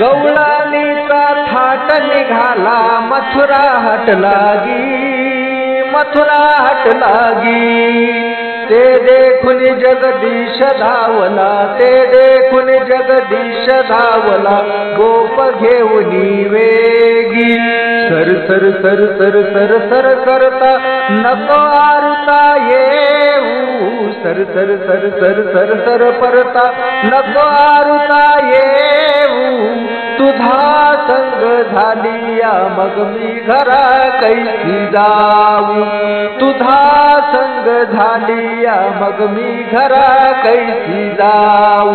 गवळणीचा थाट निघाला मथुरा हट लागी ते देखून जगदीश धावला ते देखून जगदीश धावला गोप घेऊनी वेगी सर सर सर सर सर सर करता नको आरुता येऊ सर सर सर सर सर सर परता नको आरुता येऊ तुझा संग झालिया मग मी घरा कैसी जाऊ तुझा संग झालिया मग मी घरा कैसी जाऊ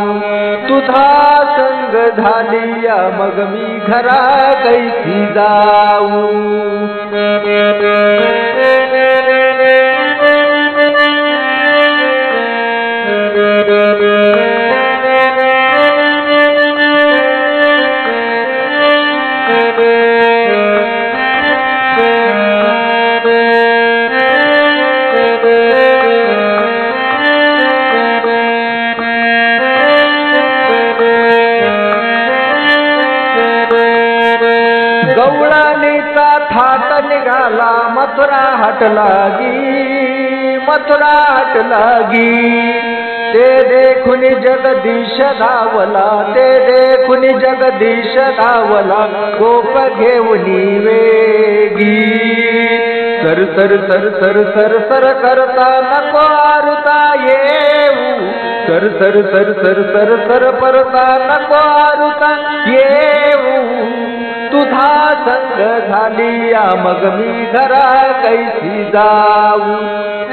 तुझा संग झालिया मग मी घरा कैसी जाऊ गवळणीचा थाट निघाला मथुरा हट लागी ते देखून जगदीश धावला ते देखून जगदीश धावला गोप घेऊनी वेगी सर सर सर सर सर सर करता नको आरुता येऊ सर सर सर सर सर सर परता नको आरुता येऊ तुझा संग झालिया मग मी घरा कैसी जाऊ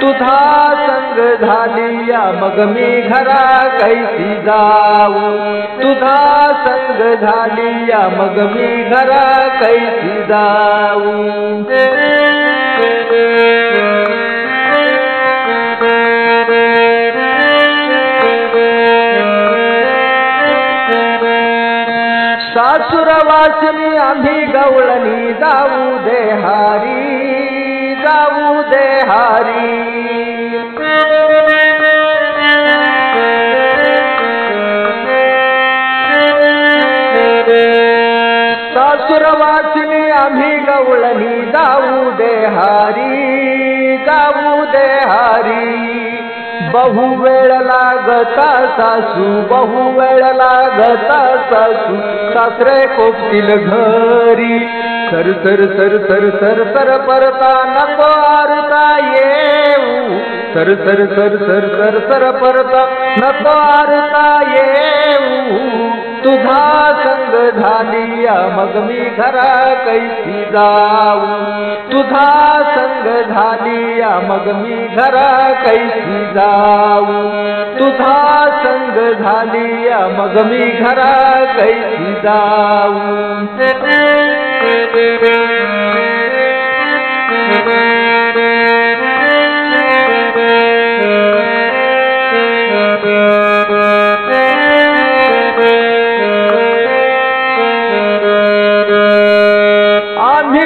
तुझा संग झालिया मग मी घरा कैसी जाऊ तुझा संग झालिया मग मी घरा कैसी जाऊ सासुरवासिनी आम्ही गवळणी जाऊ दे हारी सासुरवासिनी आम्ही गवळणी जाऊ दे हारी बहु वेळ लागता सासू बहु वेळ लागता सासू सासरे कोपतील घरी सर सर सर सर सर सर परता नको आरुता येऊ सर सर सर सर सर सर परता नको आरुता येऊ तुझा संग झालिया मग मी घरा कैसी जाऊ तुझा संग झालिया मग मी घरा कैसी जाऊ तुझा संग झालिया मग मी घरा कैसी जाऊ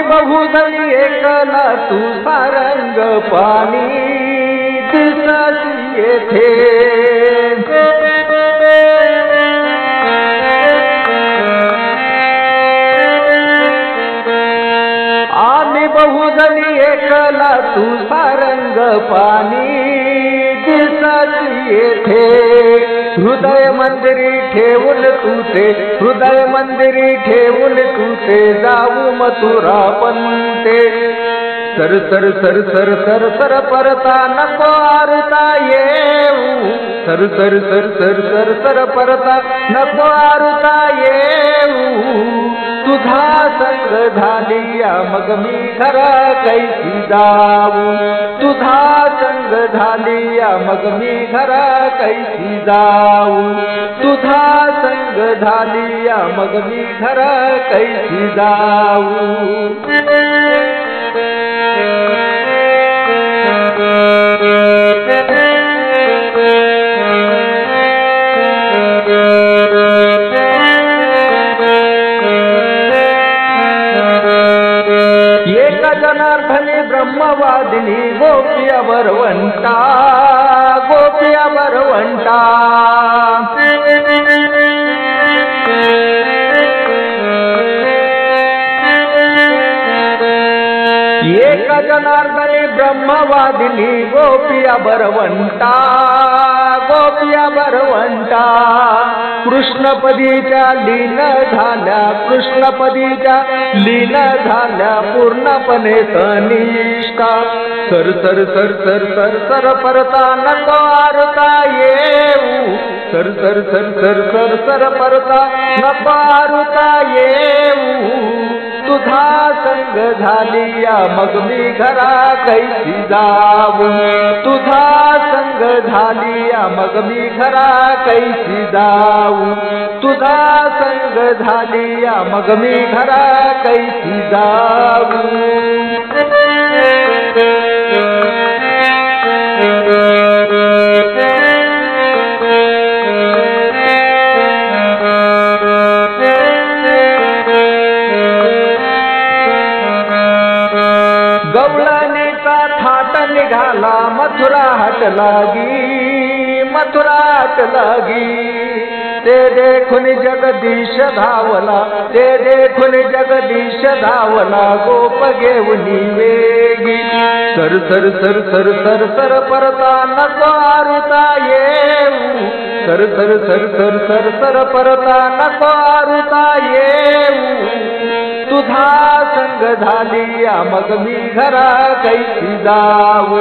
बहुधनी एकला तू सारंग पाणी दिसती येथे आम्ही बहुधनी एकला तू सारंग पाणी दिसती येथे हृदय मंदिरी ठेवून तुझे हृदय मंदिरी ठेवून तुझे जाऊ मथुरा पंते सर सर सर सर सर सर परता नको आरुता येऊ सर सर सर सर सर सर परता नको आरुता येऊ तुझा संग झालिया मग मी घरा कैसी जाऊ तुझा संग झालिया मग मी घरा कैसी जाऊ तुझा संग झालिया मग मी घरा कैसी जाऊ जनार्दनी ब्रह्मवादिनी गोपिया बरवंटा गोपिया बरवंटा एक जनार्दनी ब्रह्मवादिनी गोपिया बरवंटा गोपिया बरवंटा कृष्णपदीच्या लीन झाल्या कृष्णपदीच्या लीन झाल्या पूर्णपणे तनिष्ठा सर सर सर सर सर सर परता नको आरुता येऊ सर सर सर सर सर सर परता नको आरुता येऊ तुझा संग झालिया मग मी घरा कैसी जाऊ तुझा संग झालिया मग मी घरा कैसी जाऊ तुझा संग झालिया मग मी घरा कैसी जाऊ गवळणीचा थाट निघाला मथुरा हट लागी ते देखून जगदीश धावला ते देखून जगदीश धावला गोप घेऊन वेगी सर सर सर सर सर सर परता नको आरुता येऊ सर सर सर सर सर सर परता नको आरुता येऊ तुझा संग झालिया मग मी घरा कैसी जाऊ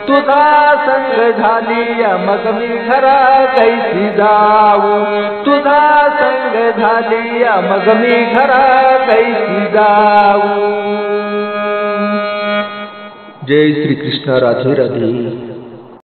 तुझा संग झालिया मग मी घरा कैसी जाऊ तुझा संग झालिया मग मी घरा कैसी जाऊ। जय श्री कृष्ण। राधे राधे।